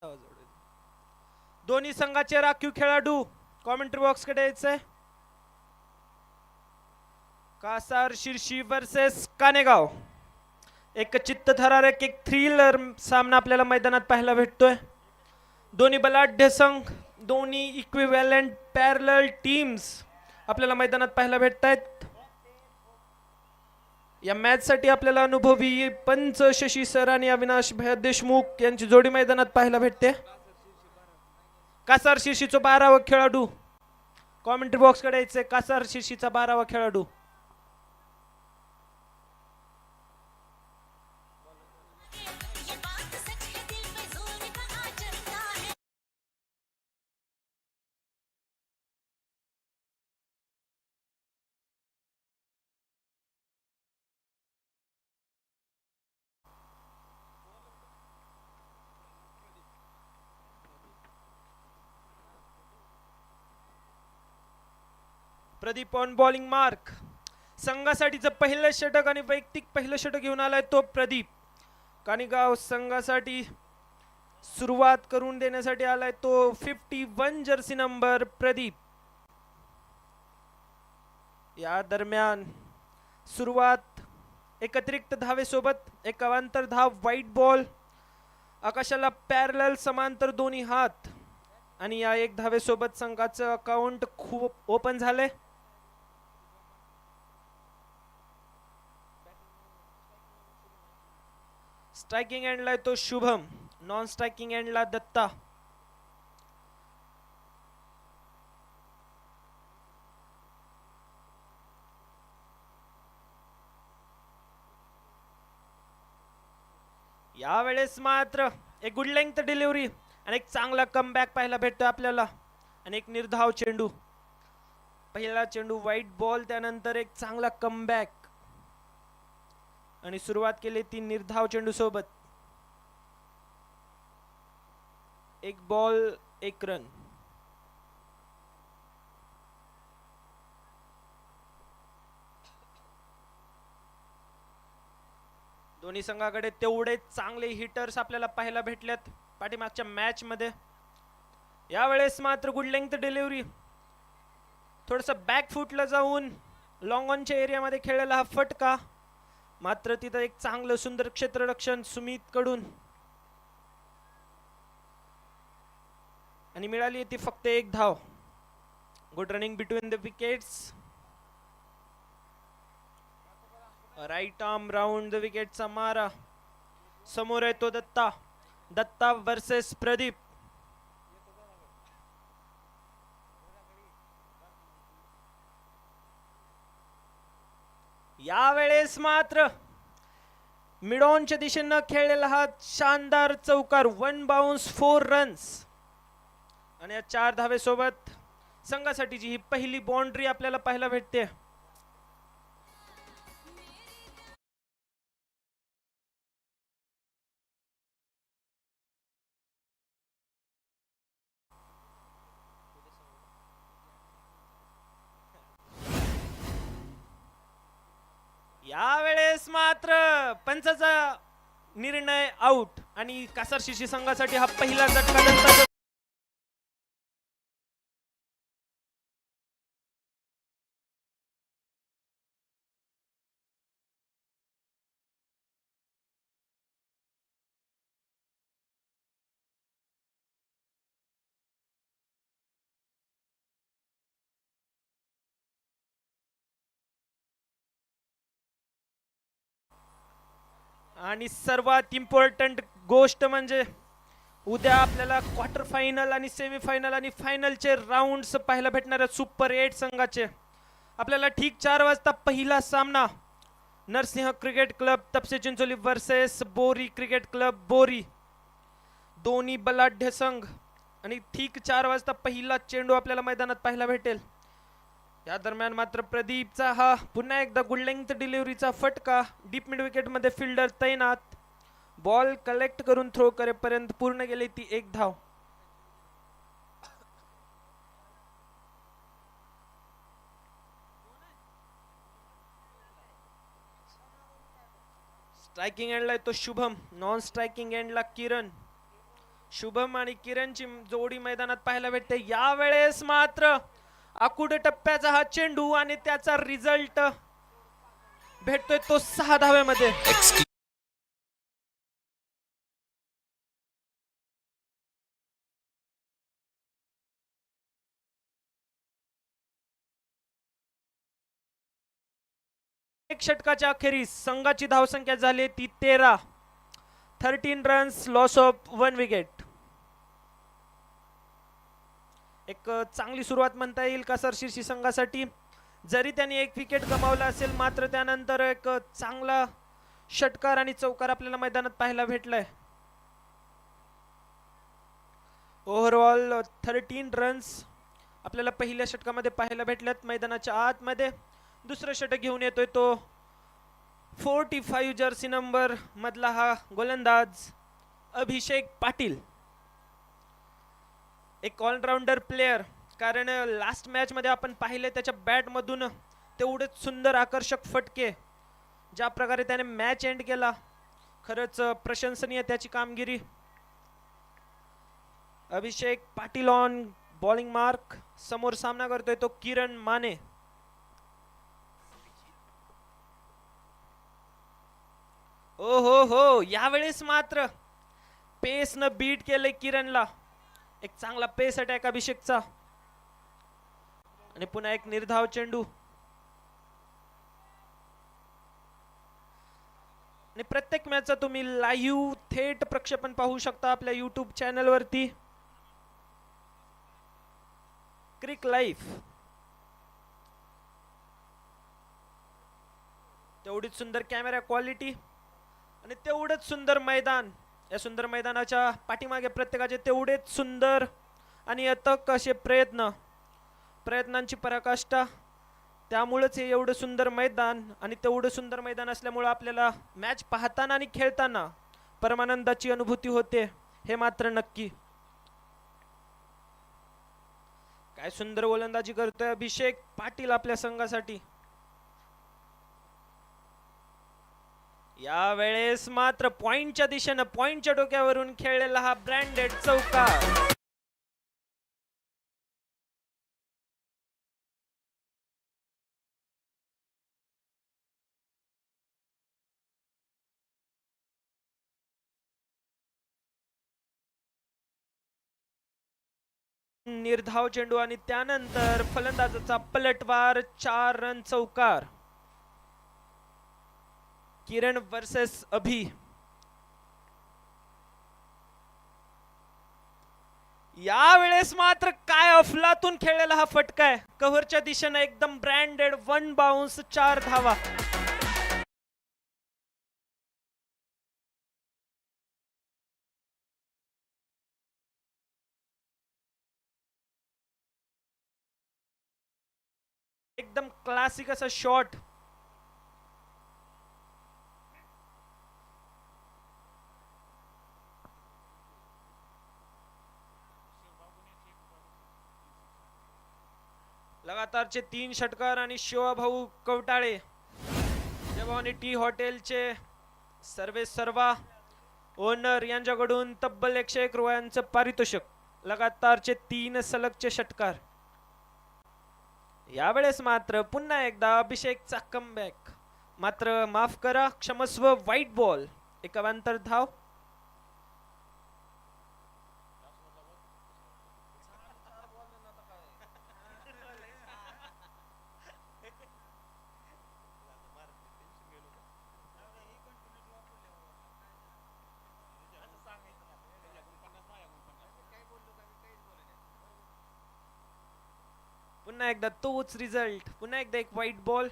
दोन्ही संघाचे राखीव खेळाडू कॉमेंट्री बॉक्स कडे यायचंय. कासार शिर्शी वर्सेस कानेगाव. एक चित्तथरारक एक थ्रिलर सामना आपल्याला मैदानात पाहायला भेटतोय. दोन्ही बलाढ्य संघ, दोन्ही इक्विव्हॅलंट पॅरलल टीम्स आपल्याला मैदानात पाहायला भेटतायत. या मॅच साठी आपल्याला अनुभवी पंच शशी सर आणि अविनाश भैया देशमुख यांची जोडी मैदानात पाहायला भेटते. कासार शिर्षीचा 12वा खेळाडू कॉमेंट्री बॉक्स कडे यायचंय. कासार शिर्षीचा 12वा खेळाडू. Pradeep on bowling mark. संघासाठीचं पहिलं षटक आणि वैयक्तिक पहिलं षटक घेऊन आलाय तो प्रदीप. कानेगाव संघासाठी सुरुवात करून देण्यासाठी आलाय तो 51 जर्सी नंबर प्रदीप. या दरम्यान सुरुवात एक अतिरिक्त धावेसोबत एक अवांतर धाव, व्हाईट बॉल, आकाशाला पॅरलल समांतर दोन्ही हात आणि या एक धावेसोबत संघाचं अकाउंट खूप ओपन झालंय. स्ट्रायकिंग एंडला तो शुभम, नॉन स्ट्रायकिंग एंडला दत्ता. यावेळेस मात्र एक गुड लेंथ डिलिव्हरी आणि एक चांगला कमबॅक पाहायला भेटतो आपल्याला आणि एक निर्धाव चेंडू. पहिला चेंडू व्हाईट बॉल, त्यानंतर एक चांगला कमबॅक आणि सुरुवात केली ती निर्धाव चेंडू सोबत. एक बॉल एक रन. दोन्ही संघाकडे तेवढे चांगले हिटर्स आपल्याला पाहायला भेटल्यात पाठीमागच्या मॅच मध्ये. यावेळेस मात्र गुड लेंथ डिलिव्हरी, थोडस बॅक फुटला जाऊन लॉंग ऑनच्या एरियामध्ये खेळलेला हा फटका, मात्र तिथं एक चांगलं सुंदर क्षेत्ररक्षण सुमित कडून आणि मिळाली ती फक्त एक धाव. Good running between the wickets. Right arm round the विकेटचा मारा. समोर आहे तो दत्ता. दत्ता वर्सेस प्रदीप. यावेळेस मात्र मिडॉनच्या दिशेनं खेळलेला हा शानदार चौकार, 1 बाउन्स 4 रन्स आणि या 4 धावेसोबत संघासाठीची ही पहिली बाउंड्री आपल्याला पाहायला भेटते. यावेळेस मात्र पंचाचा निर्णय आउट आणि कासार शिर्षी संघासाठी हा पहिला झटका. आणि सर्वात इम्पॉर्टंट गोष्ट म्हणजे उद्या आपल्याला क्वार्टर फायनल आणि सेमीफायनल आणि फायनलचे राउंड्स पाहायला भेटणार आहेत सुपर 8 संघाचे. आपल्याला ठीक 4 वाजता पहिला सामना Narsinh cricket club Tapse Chincholi versus Bori cricket club Bori. दोन्ही बलाढ्य संघ आणि ठीक 4 वाजता पहिला चेंडू आपल्याला मैदानात पाहायला भेटेल. या दरम्यान मात्र प्रदीपचा हा पुन्हा एकदा गुड लेंथ डिलिव्हरीचा फटका. डीप मिड विकेट मध्ये फिल्डर तैनात. बॉल कलेक्ट करून थ्रो करेपर्यंत पूर्ण गेली ती एक धाव. स्ट्रायकिंग एंडला तो शुभम, नॉन स्ट्रायकिंग एंडला किरण. शुभम आणि किरणची जोडी मैदानात पाहायला भेटते. यावेळेस मात्र आकुड टप्प्याचा हा चेंडू आणि त्याचा रिझल्ट भेटतोय तो 6 धाव्यामध्ये. एक षटकाच्या अखेरीस संघाची धावसंख्या झाली ती 13. 13 रन्स, लॉस ऑफ 1 विकेट. एक चांगली सुरुवात म्हणता येईल कासार शिरसी संघासाठी. जरी त्यांनी 1 विकेट गमावला असेल मात्र त्यानंतर एक चांगला षटकार आणि चौकार आपल्याला मैदानात पाहायला भेटलाय. ओव्हरऑल 13 रन्स आपल्याला पहिल्या षटकामध्ये पाहायला भेटल्यात. मैदानाच्या आतमध्ये दुसरं षटक घेऊन येतोय तो 45 जर्सी नंबर मधला हा गोलंदाज अभिषेक पाटील. एक ऑलराऊंडर प्लेयर, कारण लास्ट मॅच मध्ये आपण पाहिले त्याच्या बॅट मधून तेवढेच सुंदर आकर्षक फटके, ज्या प्रकारे त्याने मॅच एंड केला, खरंच प्रशंसनीय त्याची कामगिरी. अभिषेक पाटील ऑन बॉलिंग मार्क. समोर सामना करतोय तो किरण माने. ओ हो, यावेळेस मात्र पेस न बीट केले किरणला. एक चांगला पेस अटॅक अभिषेकचा आणि पुन्हा एक निर्धाव चेंडू. आणि प्रत्येक मॅचचा तुम्ही लाईव्ह थेट प्रक्षेपण पाहू शकता आपल्या YouTube चॅनल वरती, क्रिक लाईव्ह. तेवढीच सुंदर कॅमेरा क्वालिटी आणि तेवढंच सुंदर मैदान. या सुंदर मैदानाच्या पाठीमागे प्रत्येकाचे तेवढेच सुंदर आणि अथक असे प्रयत्नांची पराकाष्ठा. त्यामुळेच हे एवढं सुंदर मैदान, आणि तेवढं सुंदर मैदान असल्यामुळे आपल्याला मॅच पाहताना आणि खेळताना परमानंदाची अनुभूती होते, हे मात्र नक्की. काय सुंदर गोलंदाजी करतोय अभिषेक पाटील आपल्या संघासाठी. यावेळेस मात्र पॉइंटच्या दिशेनं, पॉइंटच्या डोक्यावरून खेळलेला हा ब्रँडेड चौकार. निर्धाव चेंडू आणि त्यानंतर फलंदाजाचा पलटवार. 4 रन चौकार. किरण वर्सेस अभि. यावेळेस मात्र काय अफलातून खेळलेला हा फटका आहे. कव्हरच्या दिशेनं एकदम ब्रँडेड 1 बाउन्स, 4 धावा. एकदम क्लासिक असा शॉट. लगातारचे 3 षटकार आणि शिवभाऊ कवटाळे, जयभवानी टी हॉटेलचे सर्वा ओनर यांच्याकडून तब्बल 101 रुपयांचं पारितोषिक. लगातारचे 3 सलगचे षटकार. यावेळेस मात्र पुन्हा एकदा अभिषेकचा कमबॅक. मात्र माफ करा, क्षमस्व, व्हाईट बॉल. एक अवांतर धाव. पुन्हा एकदा तोच रिझल्ट. पुन्हा एकदा एक व्हाईट बॉल,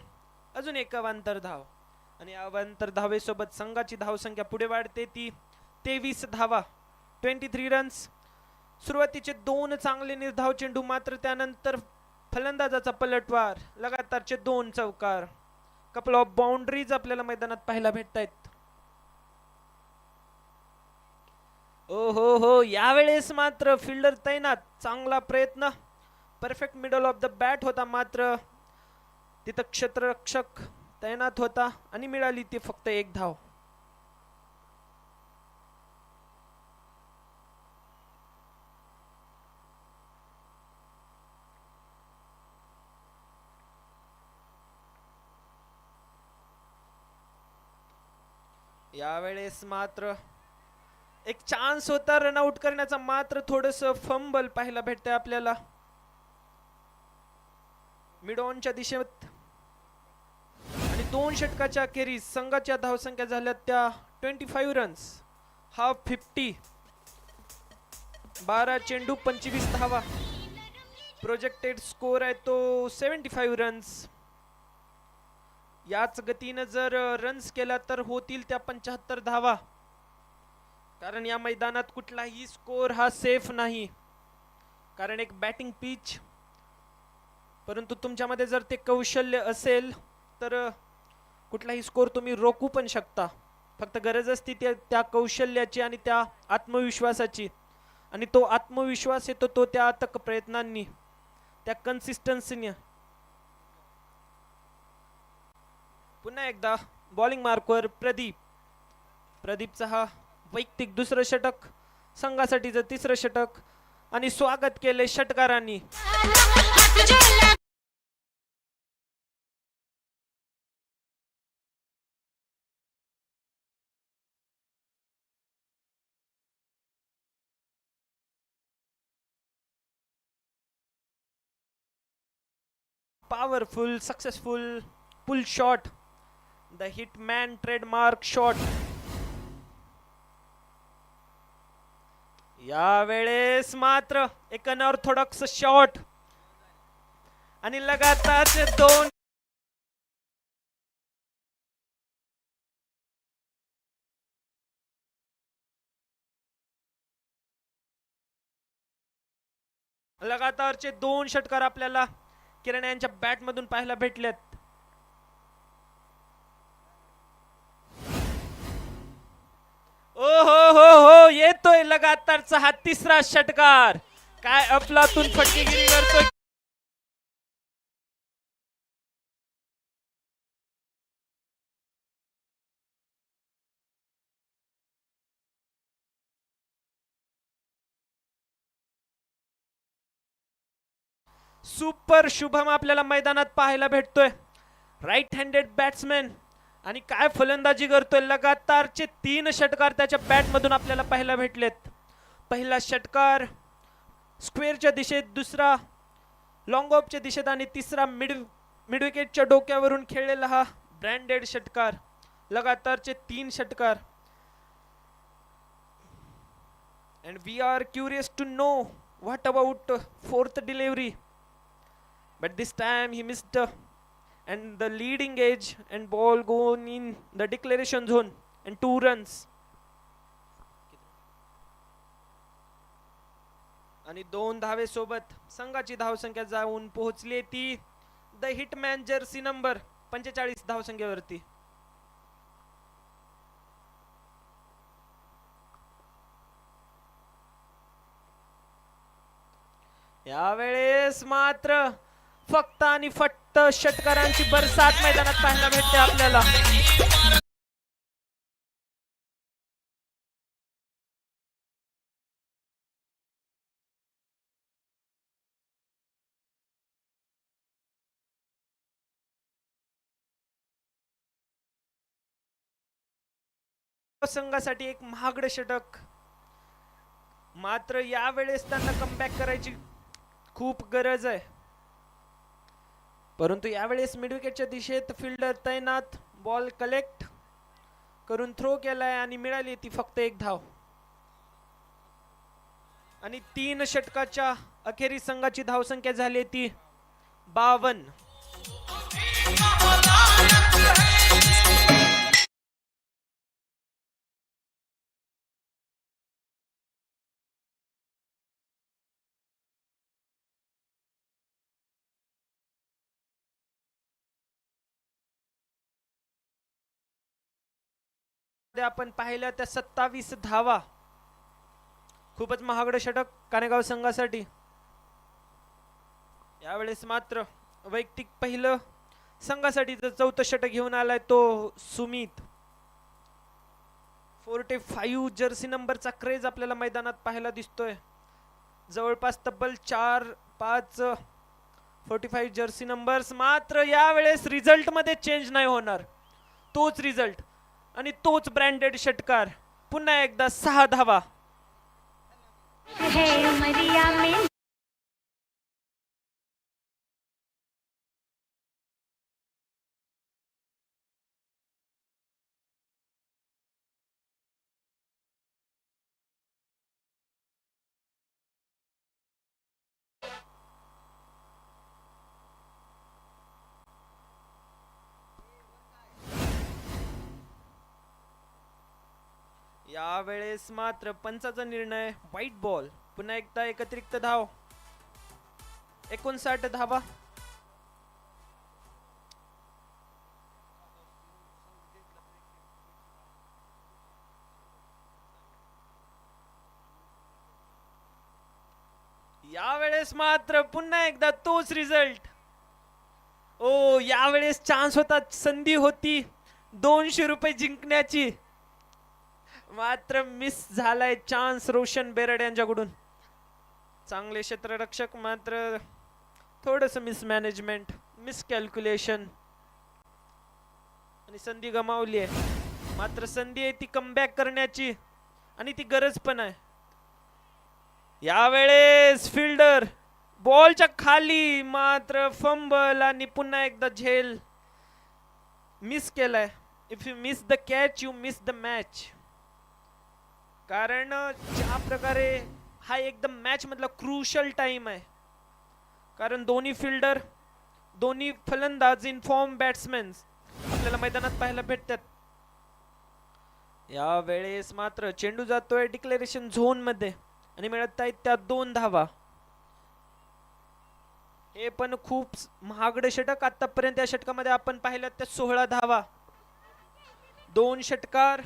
अजून एक अवांतर धाव. आणि अवांतर धावेसोबत संघाची धावसंख्या पुढे वाढते ती 23 धावा, 23 रन्स. सुरुवातीचे 2 चांगले निर्धाव चेंडू, मात्र त्यानंतर फलंदाजाचा पलटवार. लगातारचे 2 चौकार. कपल ऑफ बाउंड्रीज आपल्याला मैदानात पाहायला भेटतायत. ओ हो, यावेळेस मात्र फिल्डर तैनात. चांगला प्रयत्न. Perfect middle of the bat होता, मात्र तिथं क्षेत्ररक्षक तैनात होता आणि मिळाली ती फक्त 1 धाव. यावेळेस मात्र एक चान्स होता रनआउट करण्याचा, मात्र थोडस फंबल पाहायला भेटतंय आपल्याला मिड ऑनच्या दिशेत. आणि 2 षटकाच्या अखेरीस संघाच्या धावसंख्या झाल्या त्या 25 रन्स, हाफ 50, 12 चेंडू 25 धावा. प्रोजेक्टेड स्कोर आहे तो 75 रन्स. याच गतीनं जर रन्स केला तर होतील त्या 75 धावा, कारण या मैदानात कुठलाही स्कोर हा सेफ नाही, कारण एक बॅटिंग पिच. परंतु तुमच्यामध्ये जर ते कौशल्य असेल तर कुठलाही स्कोर तुम्ही रोखू पण शकता. फक्त गरज असते त्या कौशल्याची आणि त्या आत्मविश्वासाची, आणि तो आत्मविश्वास येतो तो त्या अथक प्रयत्नांनी, त्या कन्सिस्टन्सीने. पुन्हा एकदा बॉलिंग मार्कवर प्रदीपचा हा वैयक्तिक दुसरं षटक, संघासाठीचं तिसरं षटक, आणि स्वागत केले षटकारांनी. Powerful, successful pull shot, the hitman trademark shot. यावेळेस मात्र एक अनऑर्थोडॉक्स शॉट आणि लगातार 2. लगातारचे 2 षटकार आपल्याला किरण यांच्या बॅट मधून पाहायला भेटलेत. ओ हो येतोय लगातारचा हा तिसरा षटकार. काय अफलातून फटकेगिरी करतोय. सुपर शुभम आपल्याला मैदानात पाहायला भेटतोय, राईट हँडेड बॅट्समॅन, आणि काय फलंदाजी करतोय. लगातारचे 3 षटकार त्याच्या बॅट मधून आपल्याला पाहायला भेटलेत. पहिला षटकार स्क्वेअरच्या दिशेत, दुसरा लॉंग ऑफच्या दिशेत, आणि तिसरा मिड विकेटच्या डोक्यावरून खेळलेला हा ब्रँडेड षटकार. लगातारचे 3 षटकार. And we are curious to know what about 4th delivery, but this time he missed and the leading edge and ball going in the declaration zone and 2 runs. आणि 2 धावे सोबत संघाची धावसंख्या जाऊन पोहोचली ती द हिटमॅन जर्सी नंबर 45 धावसंख्येवरती. यावेळेस मात्र फक्त आणि फक्त षटकारांची बरसात मैदानात पाहायला भेटते आपल्याला. संघासाठी एक महागडं षटक, मात्र यावेळेस त्यांना कमबॅक करायची खूप गरज आहे. परंतु यावेळेस मिड विकेटच्या दिशेत फिल्डर तैनात, बॉल कलेक्ट करून थ्रो केलाय आणि मिळाली ती फक्त 1 धाव. आणि 3 षटकाच्या अखेरी संघाची धावसंख्या झाली ती 52. आपण पाहिल्या त्या 27 धावा. खूपच महागडं षटक कानेगाव संघासाठी. यावेळेस मात्र वैयक्तिक पहिलं संघासाठी 4थं षटक घेऊन आलाय तो सुमित. 45 जर्सी नंबरचा क्रेज आपल्याला मैदानात पाहायला दिसतोय. जवळपास तब्बल 4-5 45 जर्सी नंबर्स. मात्र यावेळेस रिझल्ट मध्ये चेंज नाही होणार, तोच रिझल्ट. आणि तोच ब्रँडेड षटकार. पुन्हा एकदा 6 धावा. यावेळेस मात्र पंचाचा निर्णय व्हाईट बॉल. पुन्हा एकदा एकत्रित धाव. 59 धावा. यावेळेस मात्र पुन्हा एकदा तोच रिझल्ट. ओ, यावेळेस चान्स होता, संधी होती 200 रुपये जिंकण्याची, मात्र मिस झालाय चान्स रोशन बेरड यांच्याकडून. चांगले क्षेत्ररक्षक, मात्र थोडस मिसमॅनेजमेंट, मिसकॅल्क्युलेशन आणि संधी गमावली आहे. मात्र संधी आहे ती कमबॅक करण्याची आणि ती गरज पण आहे. यावेळेस फिल्डर बॉलच्या खाली, मात्र फंबल आणि पुन्हा एकदा झेल मिस केलाय. If you miss the catch you miss the match. कारण ज्या प्रकारे हा एकदम मॅच मधला क्रुशल टाइम आहे, कारण दोन्ही फिल्डर, दोन्ही फलंदाज, इनफॉर्म बॅट्समॅन आपल्याला मैदानात पाहायला भेटतात. या वेळेस मात्र चेंडू जातोय डिक्लेरेशन झोन मध्ये आणि मिळत आहेत त्या 2 धावा. हे पण खूप महागडे षटक. आतापर्यंत या षटकामध्ये आपण पाहिलं त्या 16 धावा. 2 षटकार,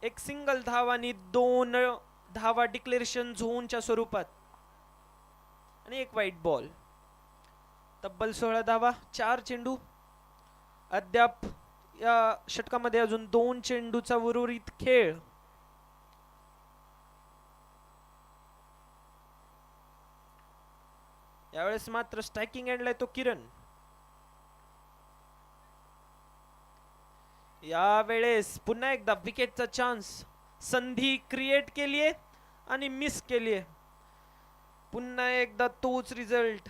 1 सिंगल धाव आणि 2 धावा डिक्लेरेशन झोनच्या स्वरूपात आणि 1 व्हाईट बॉल. तब्बल 16 धावा, 4 चेंडू. अद्याप या षटकामध्ये अजून 2 चेंडूचा उर्वरित खेळ. यावेळेस मात्र स्ट्रायकिंग एंडला तो किरण. यावेळेस पुन्हा एकदा विकेटचा चान्स. संधी क्रिएट केलीये आणि मिस केलीये. पुन्हा एकदा तोच रिझल्ट.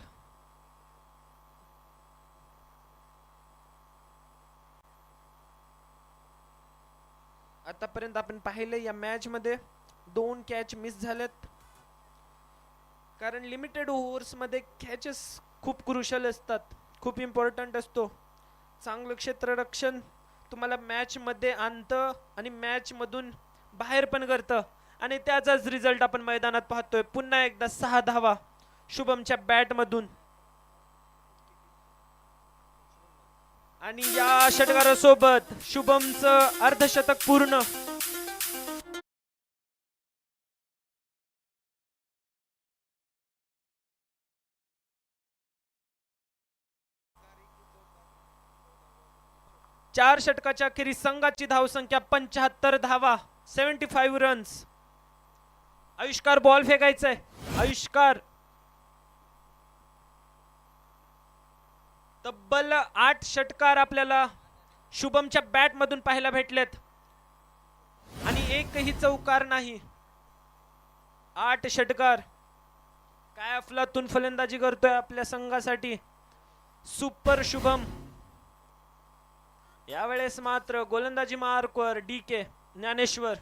आतापर्यंत आपण पाहिलं या मॅच मध्ये 2 कॅच मिस झालेत, कारण लिमिटेड ओव्हर्स मध्ये कॅचेस खूप क्रुशल असतात, खूप इम्पॉर्टंट असतो. चांगलं क्षेत्ररक्षण तुम्हाला मॅच मध्ये आणतं आणि मॅच मधून बाहेर पण करतं आणि त्याचाच रिझल्ट आपण मैदानात पाहतोय. पुन्हा एकदा 6 धावा शुभमच्या बॅट मधून आणि या षटकारासोबत शुभमचं अर्धशतक पूर्ण. चार षटकाच्या अखेरीस संघाची धावसंख्या 75 धावा, 75 रन्स. आयुष्कार बॉल फेकायचंय. आयुष्कार तब्बल 8 षटकार आपल्याला शुभमच्या बॅट मधून पाहायला भेटलेत आणि एकही चौकार नाही. 8 षटकार. काय अफलातून फलंदाजी करतोय आपल्या संघासाठी सुपर शुभम. यावेळेस मात्र गोलंदाजी मार्कवर DK ज्ञानेश्वर.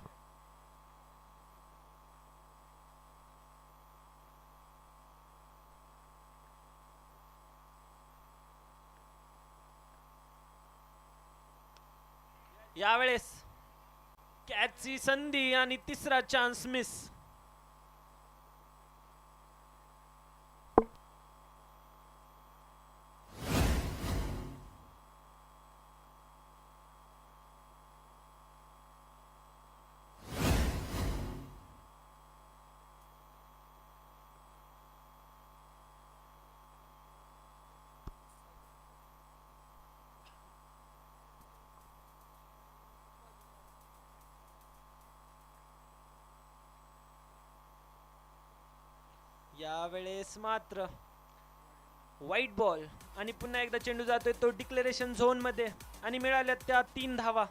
यावेळेस कॅचची संधी आणि तिसरा चान्स मिस. यावेळेस मात्र व्हाईट बॉल आणि पुन्हा एकदा चेंडू जातोय तो डिक्लेरेशन झोन मध्ये आणि मिळाल्या त्या 3 धावा.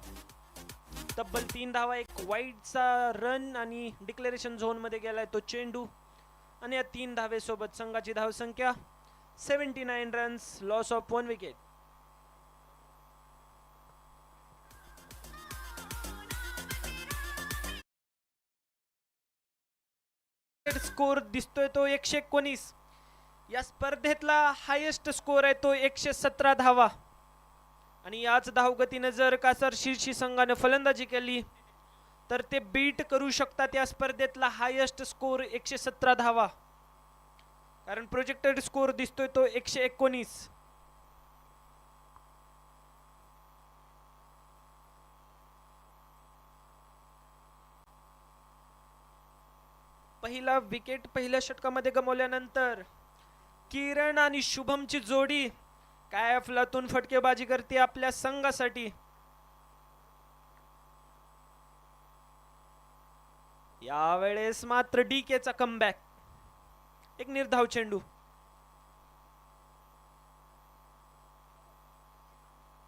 तब्बल 3 धावा, एक वाईडचा रन आणि डिक्लेरेशन झोन मध्ये गेलाय तो चेंडू. आणि या 3 धावेसोबत संघाची धावसंख्या 79 runs, loss of 1 wicket. Score दिसतोय तो 119. या स्पर्धेतला हायेस्ट स्कोर आहे तो 117 धावा. आणि याच धावगतीने जर कासार शिर्शी संघाने फलंदाजी केली तर ते बीट करू शकतात या स्पर्धेतला हायेस्ट स्कोर 117 धावा. कारण प्रोजेक्टेड स्कोर दिसतोय तो 119. पहिला विकेट पहिल्या षटकामध्ये गमावल्यानंतर किरण आणि शुभमची जोडी काय अफलातून फटकेबाजी करते आपल्या संघासाठी. यावेळेस मात्र डीकेचा कमबॅक, एक निर्धाव चेंडू.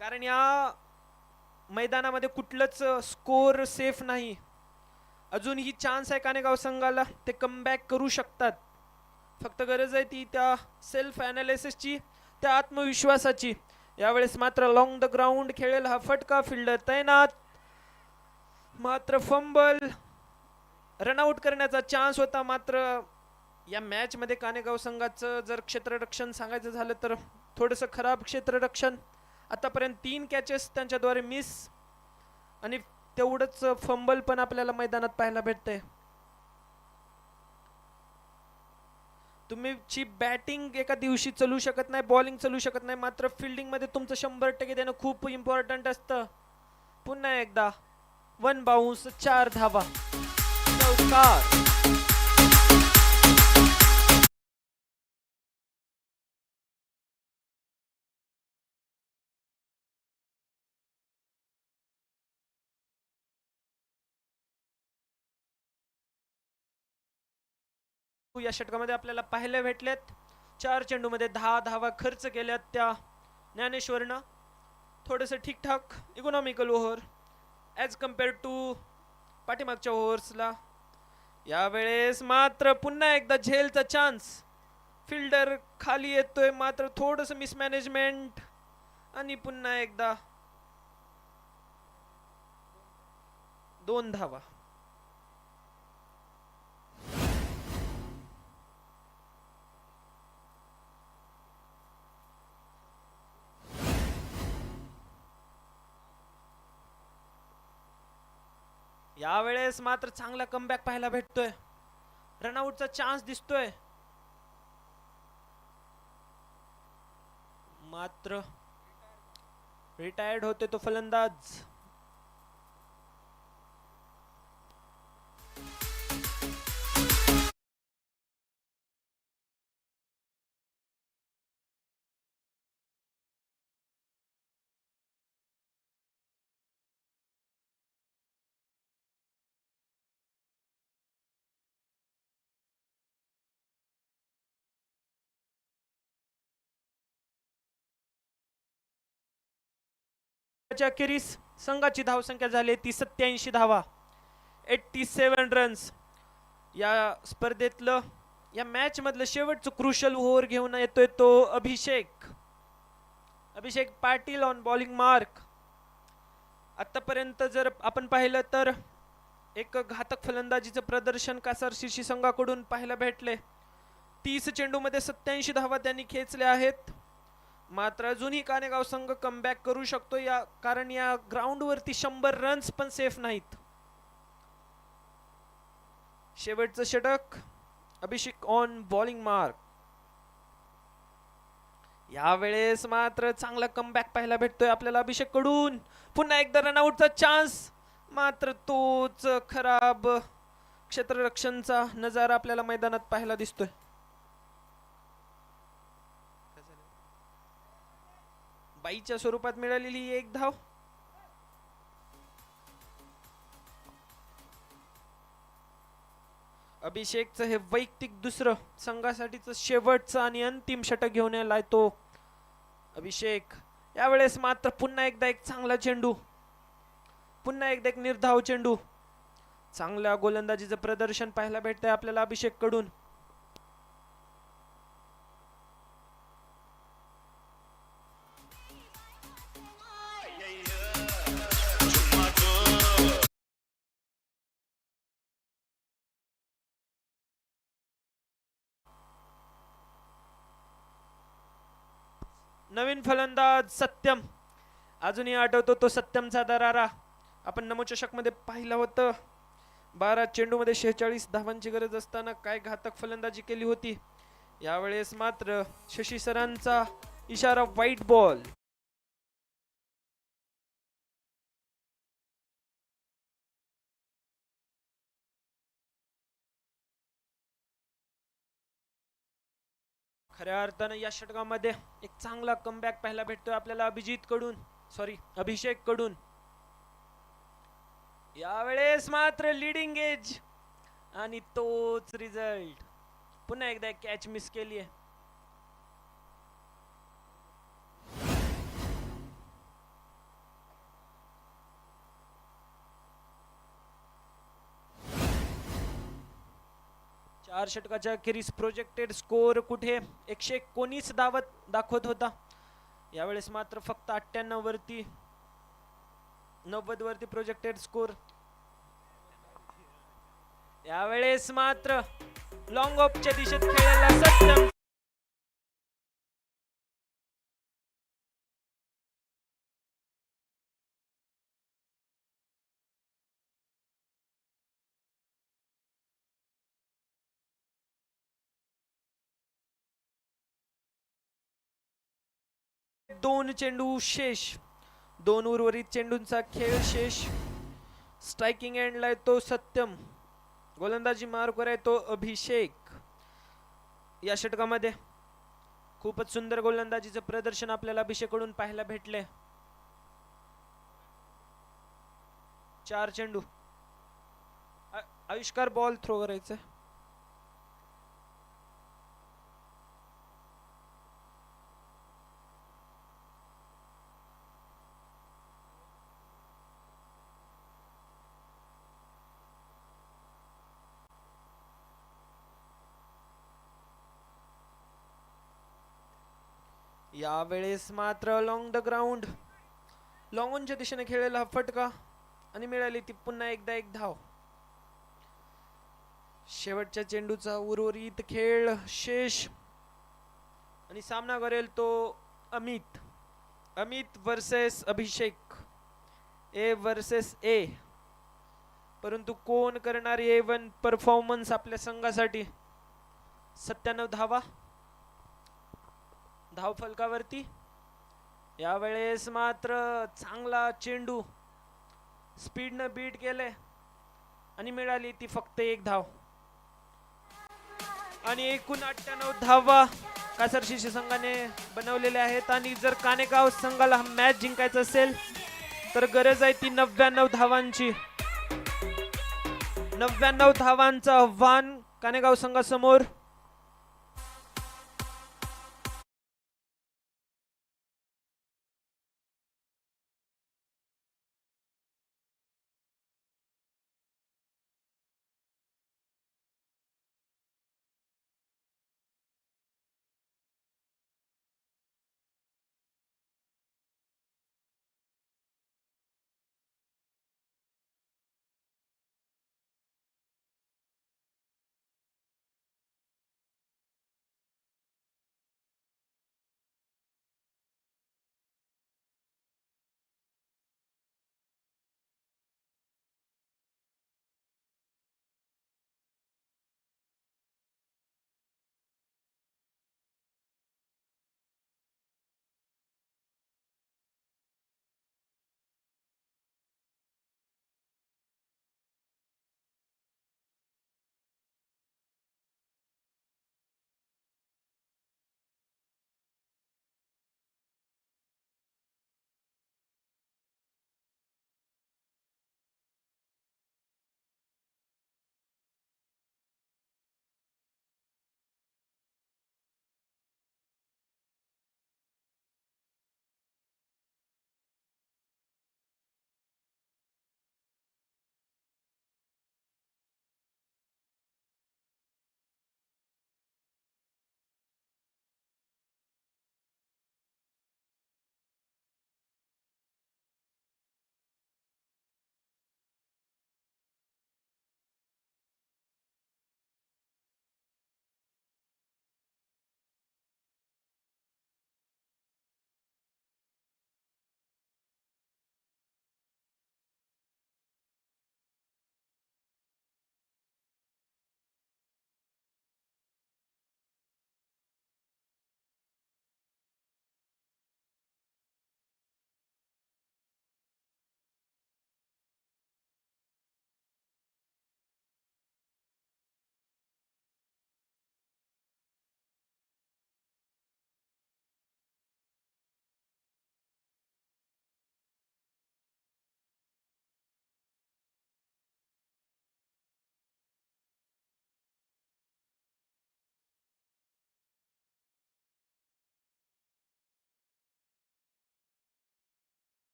कारण या मैदानामध्ये कुठलंच स्कोर सेफ नाही. अजूनही चान्स आहे कानेगाव संघाला, ते कमबॅक करू शकतात. फक्त गरज आहे ती त्या सेल्फ ॲनालिसिसची, त्या आत्मविश्वासाची. यावेळेस मात्र लॉंग द ग्राउंड खेळेल हा फटका, फिल्डर तैनात. मात्र फंबल, रनआउट करण्याचा चान्स होता. मात्र या मॅच मध्ये कानेगाव संघाचं जर क्षेत्ररक्षण सांगायचं झालं तर थोडंसं खराब क्षेत्ररक्षण. आतापर्यंत 3 कॅचेस त्यांच्याद्वारे मिस आणि तेवढंच फंबल पण आपल्याला मैदानात पाहायला भेटते. तुम्ही बॅटिंग एका दिवशी चालू शकत नाही, बॉलिंग चालू शकत नाही, मात्र फिल्डिंग मध्ये तुमचं 100% देणं खूप इम्पॉर्टंट असतं. पुन्हा एकदा 1 बाउन्स, 4 धावा, चौकार. या षटकामध्ये आपल्याला पाहायला भेटलेत 4 चेंडूमध्ये 10 धावा खर्च केल्यात त्या ज्ञानेश्वरनं. थोडंसं ठीकठाक economical over as compare to पाठीमागच्या ओव्हर्सला. यावेळेस मात्र पुन्हा एकदा झेलचा चान्स. फिल्डर खाली येतोय, मात्र थोडंसं मिसमॅनेजमेंट आणि पुन्हा एकदा 2 धावा. यावेळेस मात्र चांगला कमबॅक पाहायला भेटतोय. रनआउटचा चान्स दिसतोय, मात्र रिटायर्ड होते तो फलंदाज. अखेरीस संघाची धावसंख्या झाली ती 87 धावा, 87 रन्स. या स्पर्धेतलं, या मॅच मधलं शेवटचं क्रुशल ओव्हर घेऊन येतोय तो अभिषेक पाटील ऑन बॉलिंग मार्क. आतापर्यंत जर आपण पाहिलं तर एक घातक फलंदाजीचं प्रदर्शन कासार शिर्शी संघाकडून पाहायला भेटले. 30 चेंडूमध्ये 87 धावा त्यांनी खेचल्या आहेत. मात्र अजूनही कानेगाव संघ कमबॅक करू शकतो, या कारण या ग्राउंड वरती 100 रन्स पण सेफ नाहीत. शेवटचं षटक, अभिषेक ऑन बॉलिंग मार्क. यावेळेस मात्र चांगला कमबॅक पाहायला भेटतोय आपल्याला अभिषेक कडून. पुन्हा एकदा रनआउटचा चान्स, मात्र तोच खराब क्षेत्ररक्षणचा नजारा आपल्याला मैदानात पाहायला दिसतोय. बाईच्या स्वरूपात मिळालेली 1 धाव. अभिषेकचं हे वैयक्तिक दुसरं, संघासाठीच शेवटचं आणि अंतिम षटक घेऊन आलाय तो अभिषेक. यावेळेस मात्र पुन्हा एकदा एक चांगला चेंडू. पुन्हा एकदा एक निर्धाव चेंडू. चांगल्या गोलंदाजीचं प्रदर्शन पाहायला भेटतंय आपल्याला अभिषेक कडून. नवीन फलंदाज सत्यम. अजूनही आठवतो तो सत्यमचा दरारा. आपण नमोचषक मध्ये पाहिलं होतं. 12 चेंडू मध्ये 46 धावांची गरज असताना काय घातक फलंदाजी केली होती. यावेळेस मात्र शशी सरांचा इशारा व्हाईट बॉल. खऱ्या अर्थानं या षटकामध्ये एक चांगला कमबॅक पाहायला भेटतोय आपल्याला अभिषेक कडून. यावेळेस मात्र लीडिंग एज आणि तोच रिझल्ट. पुन्हा एकदा कॅच मिस केली आहे. चार षटकाच्या अखेरीस प्रोजेक्टेड स्कोर कुठे 119 धावत दाखवत होता. यावेळेस मात्र फक्त 98 वरती 90 वरती प्रोजेक्टेड स्कोर. यावेळेस मात्र लॉंग ऑफच्या दिशेत खेळायला सत्यम. दोन चेंडू शेष. 2 उर्वरित चेंडूंचा खेळ शेष. स्ट्रायकिंग एंडला तो सत्यम. गोलंदाजी मार्कवर आहे तो अभिषेक. या षटकामध्ये खूपच सुंदर गोलंदाजीचं प्रदर्शन आपल्याला अभिषेक कडून पाहायला भेटले. 4 चेंडू. आविष्कार बॉल थ्रो करायचं. यावेळेस मात्र लॉंग द ग्राउंड. लॉंग ऑनच्या दिशेने खेळलेला हा फटका आणि मिळाली ती पुन्हा एकदा एक धाव. शेवटच्या चेंडूचा उर्वरित खेळ शेष आणि सामना करेल तो Amit versus Abhishek. A versus A. परंतु कोण करणार A1 परफॉर्मन्स आपल्या संघासाठी. 97 धावा धाव फलकावरती. यावेळेस मात्र चांगला चेंडू स्पीडनं बीट केले आणि मिळाली ती फक्त एक धाव. आणि एकूण 98 धावा कासरशिशी संघाने बनवलेल्या आहेत. आणि जर कानेगाव संघाला हा मॅच जिंकायचा असेल तर गरज आहे ती 99 धावांची. 99 धावांचं आव्हान कानेगाव संघासमोर.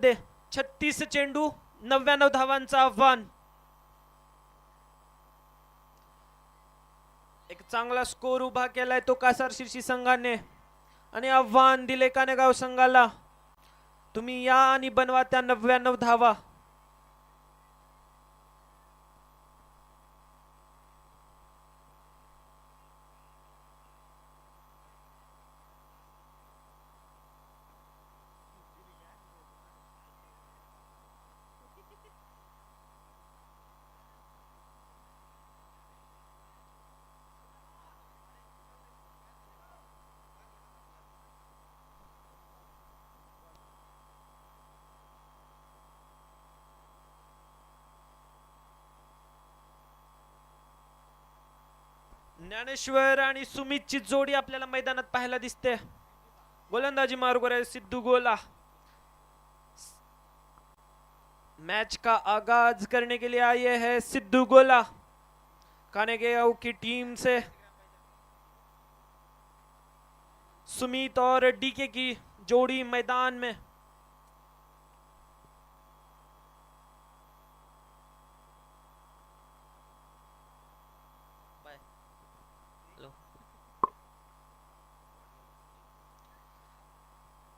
36 चेंडू 99 धावांचं आव्हान. एक चांगला स्कोर उभा केलाय तो कासार शिर्शी संघाने आणि आव्हान दिले कानेगाव संघाला. तुम्ही या आणि बनवा त्या 99 धावा. ज्ञानेश्वर आणि सुमितची जोडी आपल्याला मैदानात पाहायला दिसते. गोलंदाजी मार्गवर आहे सिद्धू गोला. मैच का आगाज करने के लिए आए हैं सिद्धू गोला कानेगांव की टीम से. सुमित और डीके की जोड़ी मैदान में.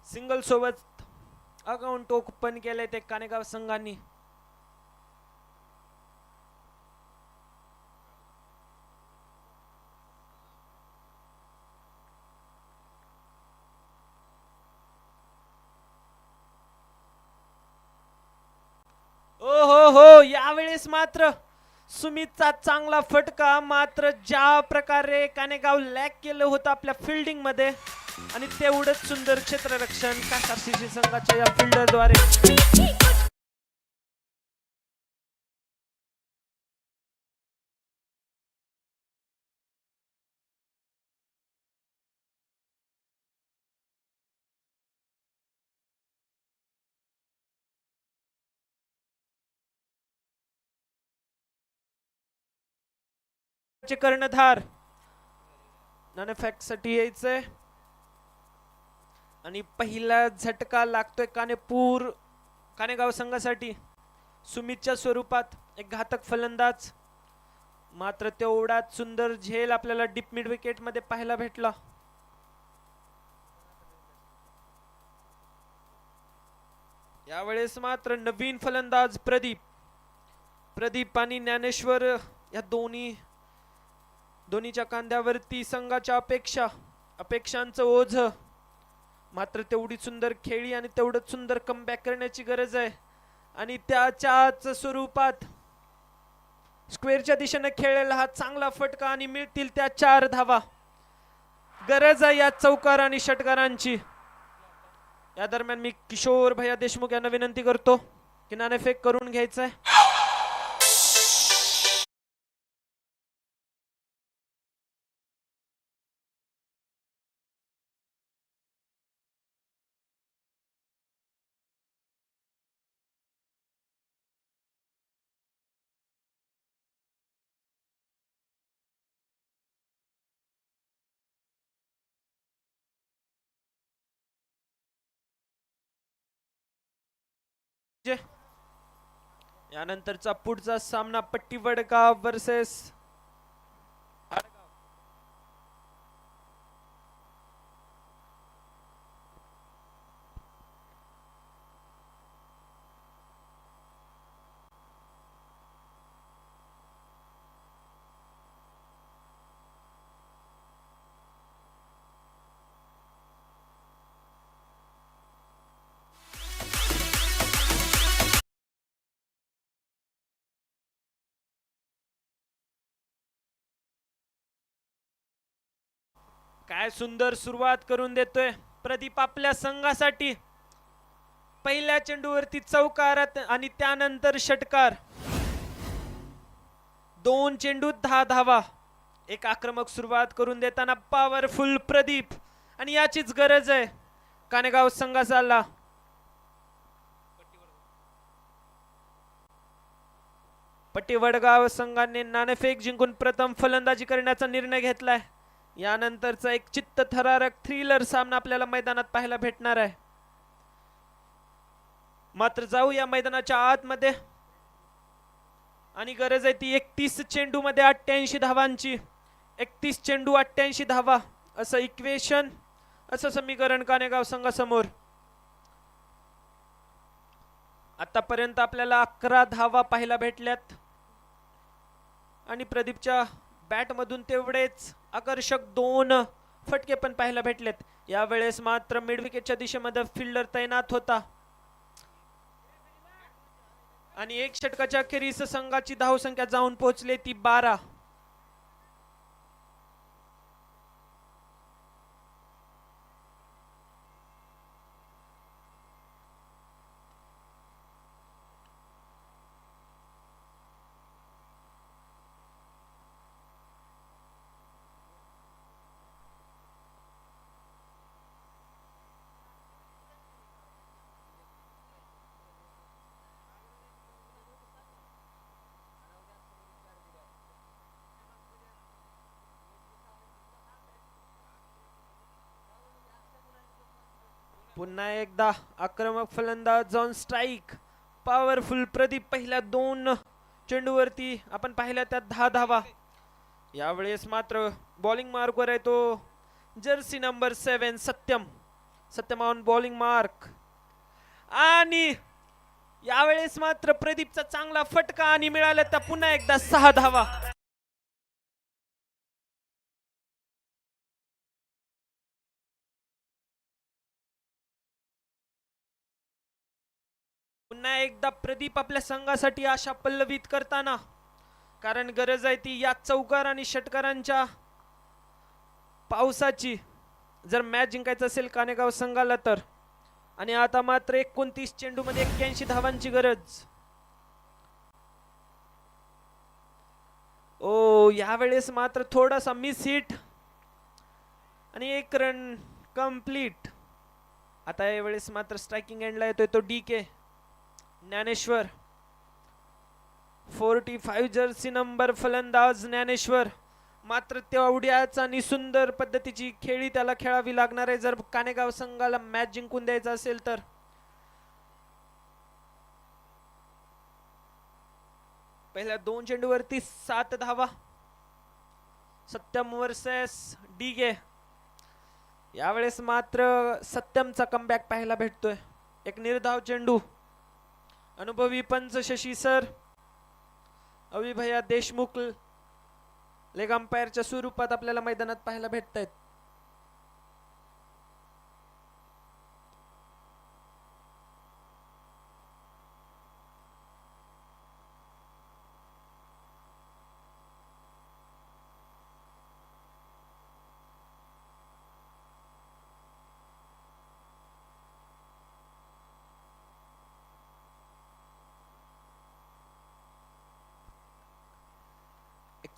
सिंगल सोबत अकाउंट ओपन केले ते कानेगाव संघांनी. ओ हो यावेळेस मात्र सुमितचा चांगला फटका. मात्र ज्या प्रकारे कानेगाव लॅग केलं होतं आपल्या फिल्डिंग मध्ये आणि तेवढंच सुंदर क्षेत्ररक्षण कासार शिर्शी संघाच्या या फिल्डरद्वारे. कर्णधार नाणेफेक साठी यायचंय आणि पहिला झटका लागतोय कानेगाव संघासाठी. सुमितच्या स्वरूपात एक घातक फलंदाज. मात्र तेवढाच सुंदर झेल आपल्याला डीप मिड विकेट मध्ये पाहायला भेटला. यावेळेस मात्र नवीन फलंदाज प्रदीप आणि ज्ञानेश्वर या दोन्हीच्या कांद्यावरती संघाच्या अपेक्षांचं ओझ. मात्र तेवढी सुंदर खेळी आणि तेवढंच सुंदर कमबॅक करण्याची गरज आहे आणि त्याच्याच स्वरूपात स्क्वेअरच्या दिशेने खेळलेला हा चांगला फटका आणि मिळतील त्या 4 धावा. गरज आहे या चौकार आणि षटकारांची. या दरम्यान मी किशोर भैया देशमुख यांना विनंती करतो की नाणेफेक करून घ्यायचंय. यानंतरचा पुढचा सामना पट्टी वडगाव वर्सेस काय सुंदर सुरुवात करून देतोय प्रदीप आपल्या संघासाठी. पहिल्या चेंडूवरती चौकार आणि त्यानंतर षटकार. 2 चेंडूत 10 धावा. एक आक्रमक सुरुवात करून देताना पॉवरफुल प्रदीप आणि याचीच गरज आहे कानेगाव संघाला. पट्टी वडगाव संघाने नाणेफेक जिंकून प्रथम फलंदाजी करण्याचा निर्णय घेतलाय. यानंतरचा एक चित्तथरारक थ्रिलर सामना आपल्याला मैदानात पाहायला भेटणार आहे. मात्र जाऊ या मैदानाच्या आतमध्ये आणि गरज आहे ती 31 चेंडू मध्ये 88 धावांची. 31 चेंडू 88 धावा असं इक्वेशन, असं समीकरण कानेगाव संघासमोर. आतापर्यंत आपल्याला 11 धावा पाहायला भेटल्यात आणि प्रदीपच्या बॅट मधून तेवढेच आकर्षक 2 फटके पण पाहायला भेटलेत. यावेळेस मात्र मिड विकेटच्या दिशेमध्ये फिल्डर तैनात होता आणि 1 षटकाच्या अखेरीस संघाची धावसंख्या जाऊन पोहोचली ती 12. पुन्हा एकदा आक्रमक फलंदाज जॉन स्ट्राइक, पॉवरफुल प्रदीप पहिल्या 2 चेंडूवरती आपण पाहिल्या त्या 10 धावा. यावेळेस मात्र बॉलिंग मार्कवर आहे तो Jersey number 7 Satyam on bowling mark. आणि यावेळेस मात्र प्रदीपचा चांगला फटका आणि मिळाला त्या पुन्हा एकदा 6 धावा. पुन्हा एकदा प्रदीप आपल्या संघासाठी आशा पल्लवित करताना, कारण गरज आहे ती या चौकार आणि षटकारांच्या पावसाची जर मॅच जिंकायचं असेल कानेगाव संघाला तर. आणि आता मात्र 29 चेंडू मध्ये 81 धावांची गरज. ओ यावेळेस मात्र थोडासा मिस हिट आणि 1 रन कंप्लीट. आता यावेळेस मात्र स्ट्रायकिंग एंडला येतोय तो DK ज्ञानेश्वर. 45 जर्सी नंबर फलंदाज ज्ञानेश्वर. मात्र तेवढ्याच आणि सुंदर पद्धतीची खेळी त्याला खेळावी लागणार आहे जर कानेगाव संघाला मॅच जिंकून द्यायचा असेल तर. पहिल्या 2 चेंडूवरती 7 धावा. Satyam versus DK. यावेळेस मात्र सत्यमचा कमबॅक पाहायला भेटतोय. एक निर्धाव चेंडू. अनुभवी पंच शशी सर, अविभया देशमुख लेग अंपायरच्या स्वरूपात आपल्याला मैदानात पाहायला भेटत आहेत.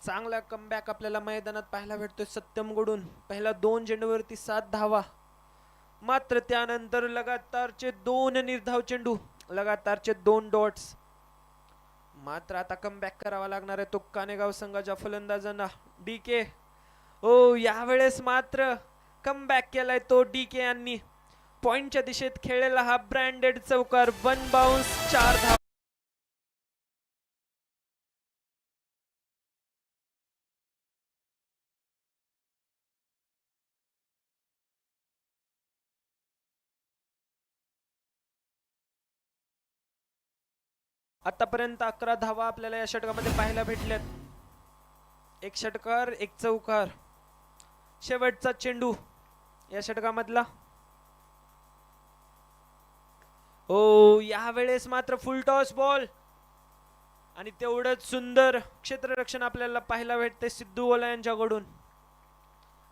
चांगला कमबॅक आपल्याला मैदानात पाहायला भेटतोय सत्यम कडून. पहिला 2 चेंडूवरती 7 धावा. मात्र त्यानंतर लगातारचे 2 निर्धाव चेंडू, लगातारचे 2 डॉट्स. मात्र आता कमबॅक करावा लागणार आहे तो कानेगाव संघाच्या फलंदाजांना. DK. ओ यावेळेस मात्र कमबॅक केलाय तो DK यांनी. पॉइंटच्या दिशेत खेळलेला हा ब्रँडेड चौकार. 1 बाउन्स 4 धावा. आतापर्यंत 11 धावा आपल्याला या षटकामध्ये पाहायला भेटल्यात. 1 षटकार 1 चौकार. शेवटचा चेंडू या षटकामधला. ओ यावेळेस मात्र फुल टॉस बॉल आणि तेवढंच सुंदर क्षेत्ररक्षण आपल्याला पाहायला भेटते सिद्धू ओला यांच्याकडून.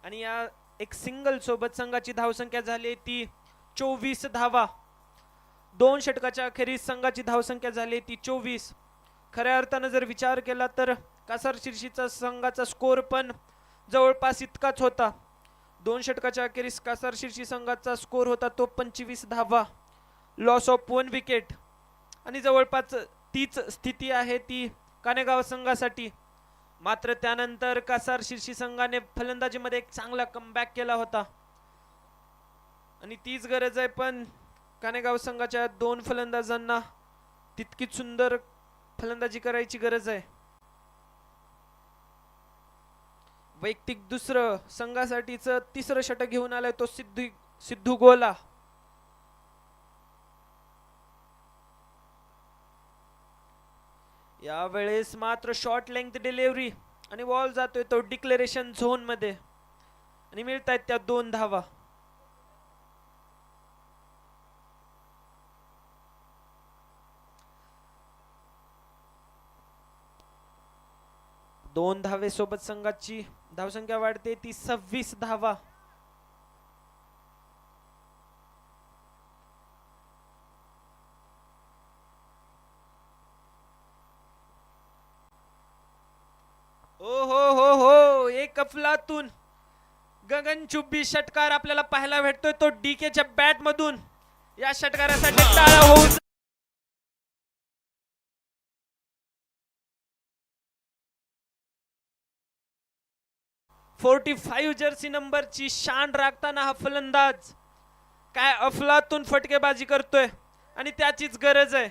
आणि या एक सिंगल सोबत संघाची धावसंख्या झाली ती 24 धावा. 2 षटकाच्या अखेरीस संघाची धावसंख्या झाली ती 24. खऱ्या अर्थानं जर विचार केला तर कासार शिर्षीचा संघाचा स्कोर पण जवळपास इतकाच होता. 2 षटकाच्या अखेरीस कासार शिर्षी संघाचा स्कोर होता तो 25 धावा. Loss of 1 wicket. आणि जवळपास तीच स्थिती आहे ती कानेगाव संघासाठी. मात्र त्यानंतर कासार शिर्षी संघाने फलंदाजीमध्ये एक चांगला कमबॅक केला होता आणि तीच गरज आहे. पण कानेगाव संघाच्या दोन फलंदाजांना तितकीच सुंदर फलंदाजी करायची गरज आहे. वैयक्तिक दुसरं संघासाठीच तिसरं षटक घेऊन आलाय तो सिद्धू गोला. यावेळेस मात्र शॉर्ट लेंथ डिलिव्हरी आणि बॉल जातोय तो डिक्लेरेशन झोन मध्ये आणि मिळतायत त्या 2 धावा. दोन धावे सोबत संघाची धावसंख्या वाढते ती 26 धावा. ओ हो एक अफलातून गगनचुंबी षटकार आपल्याला पाहायला भेटतोय तो डीकेच्या बॅट मधून. या षटकारासाठी टाळ्या होऊ 45 जर्सी नंबरची शान राखताना हा फलंदाज काय अफलातून फटकेबाजी करतोय आणि त्याचीच गरज आहे.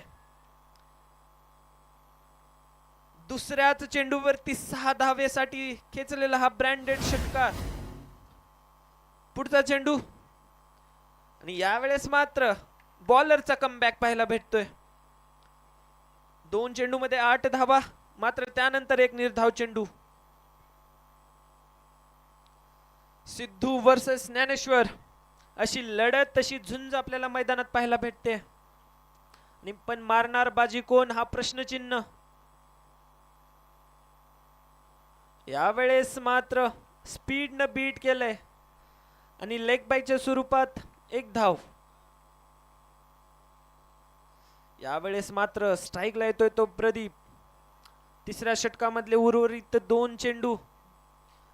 दुसऱ्याच चेंडूवरती 6 धावेसाठी खेचलेला हा ब्रँडेड षटकार. पुढचा चेंडू आणि यावेळेस मात्र बॉलरचा कमबॅक पाहायला भेटतोय. 2 चेंडू मध्ये 8 धावा, मात्र त्यानंतर एक निर्धाव चेंडू. सिद्धू वर्सेस ज्ञानेश्वर अशी लढत तशी झुंज आपल्याला मैदानात पाहायला भेटते. आणि पण मारणार बाजी कोण हा प्रश्नचिन्ह. यावेळेस मात्र स्पीड न बीट केलंय आणि लेग बायच्या स्वरूपात एक धाव. यावेळेस मात्र स्ट्राइकला येतोय तो प्रदीप. तिसऱ्या षटकामधले उर्वरित 2 चेंडू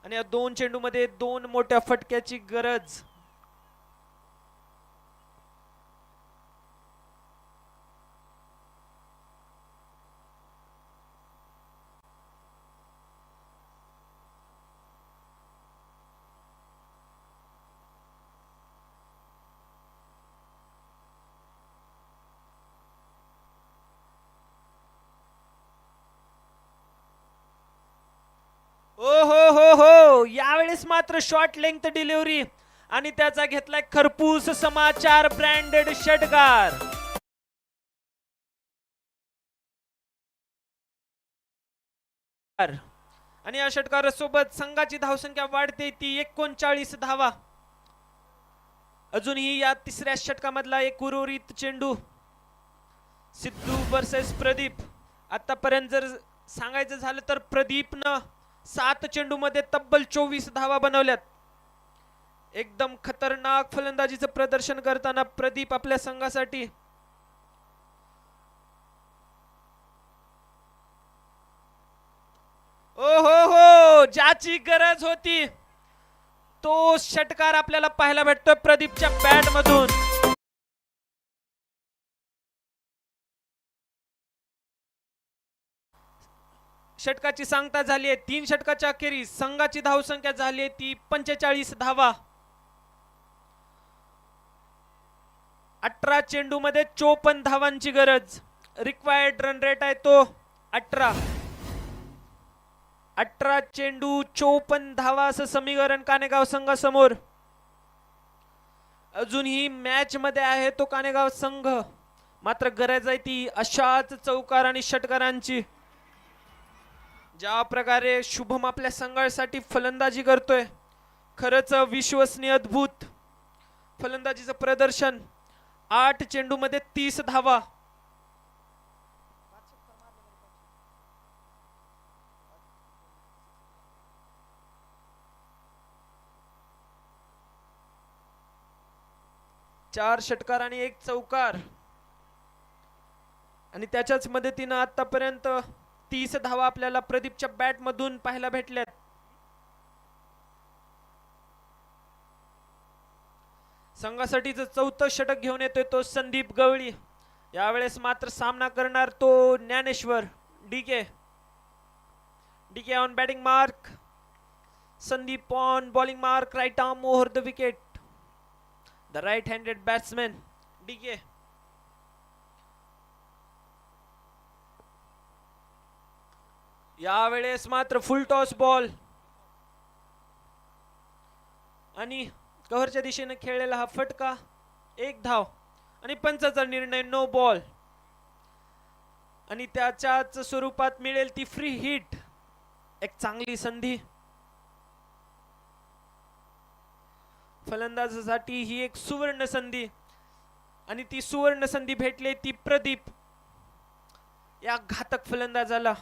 आणि या 2 चेंडू मध्ये 2 मोठ्या फटक्याची गरज. हो यावेळेस मात्र शॉर्ट लेंथ डिलिव्हरी आणि त्याचा घेतलाय खरपूस समाचार ब्रँडेड षटकार. आणि या षटकारासोबत संघाची धावसंख्या वाढते ती 39 धावा. अजूनही या तिसऱ्या षटकामधला एक उर्वरित चेंडू. सिद्धू वर्सेस प्रदीप. आतापर्यंत जर सांगायचं झालं तर प्रदीपनं 7 चेंडू मध्ये तब्बल 24 धावा बनवल्यात. एकदम खतरनाक फलंदाजीचं प्रदर्शन करताना प्रदीप आपल्या संघासाठी. हो ज्याची गरज होती तो षटकार आपल्याला पाहायला भेटतोय प्रदीपच्या बॅट मधून. षटकाची सांगता झाली आहे 3 षटकाच्या अखेरीस संघाची धावसंख्या झाली आहे ती 45 धावा. 18 चेंडू मध्ये 54 धावांची गरज. रिक्वायर्ड रन रेट आहे तो 18. 18 चेंडू 54 धावा असं समीकरण कानेगाव संघासमोर. अजूनही मॅच मध्ये आहे तो कानेगाव संघ, मात्र गरज आहे ती अशाच चौकार आणि षटकारांची. ज्या प्रकारे शुभम आपल्या संघासाठी फलंदाजी करतोय खरंच विश्वसनीय अद्भुत फलंदाजीचं प्रदर्शन. 8 चेंडू मध्ये 30 धावा. चार षटकार आणि 1 चौकार आणि त्याच्याच मदतीनं आतापर्यंत 30 धावा आपल्याला प्रदीपच्या बॅट मधून पाहायला भेटल्यात. संघासाठीच 4थं षटक घेऊन येतोय तो संदीप गवळी. यावेळेस मात्र सामना करणार तो Dnyaneshwar. DK on batting mark, Sandeep on bowling mark. Right arm over the wicket. The right handed batsman Dige. यावेळेस मात्र फुल टॉस बॉल आणि कव्हरच्या दिशेने खेळलेला हा फटका, एक धाव आणि पंचाचा निर्णय नो बॉल. आणि त्याच्याच स्वरूपात मिळेल ती फ्री हिट. एक चांगली संधी फलंदाजासाठी, ही एक सुवर्ण संधी आणि ती सुवर्ण संधी भेटले ती प्रदीप या घातक फलंदाजाला.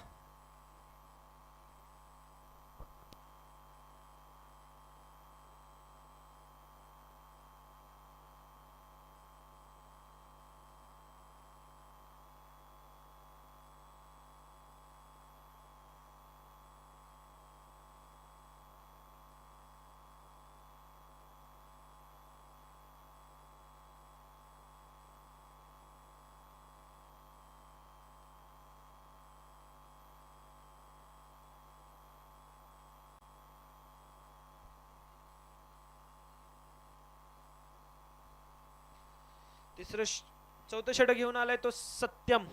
तिसरं चौथं षटक घेऊन आलाय तो सत्यम.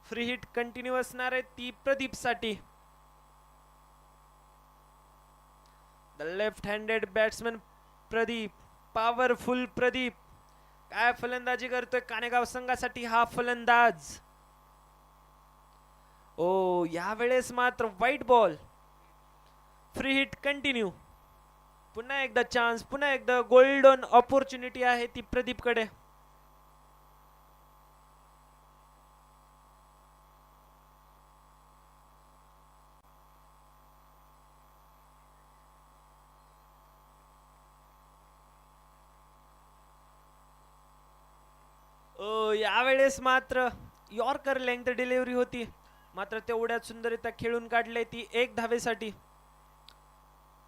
फ्री हिट कंटिन्यू असणार आहे ती प्रदीप साठी. The left handed batsman Pradeep, powerful Pradeep. काय फलंदाजी करतोय कानेगाव संघासाठी हा फलंदाज. ओ यावेळेस मात्र white ball. Free hit continue. पुन्हा एकदा चान्स, पुन्हा एकदा गोल्डन ऑपॉर्च्युनिटी आहे ती प्रदीप कडे. यावेळेस मात्र यॉर्कर लेंथ डिलिव्हरी होती, मात्र तेवढ्यात सुंदररित्या खेळून काढले ती एक धावेसाठी.